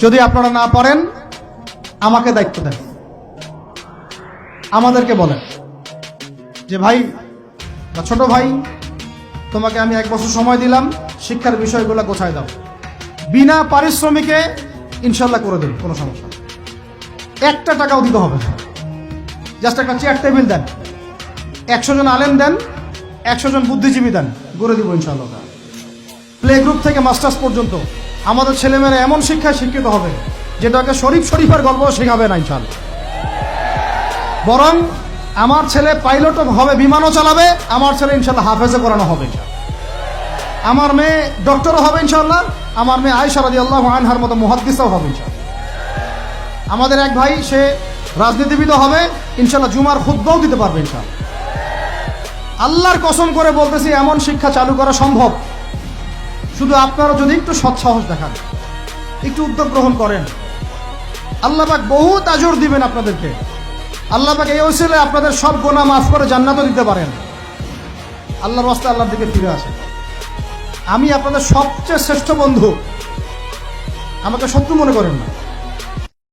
যদি আপনারা না পারেন আমাকে দায়িত্ব দেন, আমাদেরকে বলেন যে ভাই বা ছোট ভাই, তোমাকে আমি 1 বছর সময় দিলাম, শিক্ষার বিষয়গুলো গোছায় দাও। বিনা পারিশ্রমিকে ইনশাল্লাহ করে দেব, কোনো সমস্যা নেই। 1 টাকাও দিতে হবে না, জাস্ট একটা চেয়ার টেবিল দেন, 100 জন আলেম দেন, 100 জন বুদ্ধিজীবী দেন, করে দিব ইনশাআল্লাহ। প্লে গ্রুপ থেকে মাস্টার্স পর্যন্ত আমাদের ছেলেমেয়েরা এমন শিক্ষায় শিক্ষিত হবে যেটাকে শরীফের গল্প শেখাবে না ইনশাআল্লাহ। বরং আমার ছেলে পাইলটও হবে, বিমানও চালাবে, আমার ছেলে ইনশাআল্লাহ হাফেজে করানো হবে, আমার মেয়ে ডক্টরও হবে ইনশাআল্লাহ, আমার মেয়ে আয়েশা রাদিয়াল্লাহু আনহার মতো মুহাদ্দিসও হবে ইনশাআল্লাহ। আমাদের এক ভাই সে রাজনীতিবিদও হবে ইনশাআল্লাহ, জুমার খুতবাও দিতে পারবে ইনশাআল্লাহ। আল্লাহর কসম করে বলতেছি, এমন শিক্ষা চালু করা সম্ভব, শুধু আপনারা যদি একটু সৎসাহস দেখান, একটু উদ্যোগ গ্রহণ করেন, আল্লাহ পাক বহুত আজর দিবেন আপনাদেরকে। আল্লাহ পাক এই ওসিলায় আপনাদের সব গুনাহ মাফ করে জান্নাতও দিতে পারেন। আল্লাহর রাস্তায় আল্লাহর দিকে ফিরে আসেন। আমি আপনাদের সবচেয়ে শ্রেষ্ঠ বন্ধু, আমাকে শত্রু মনে করেন না।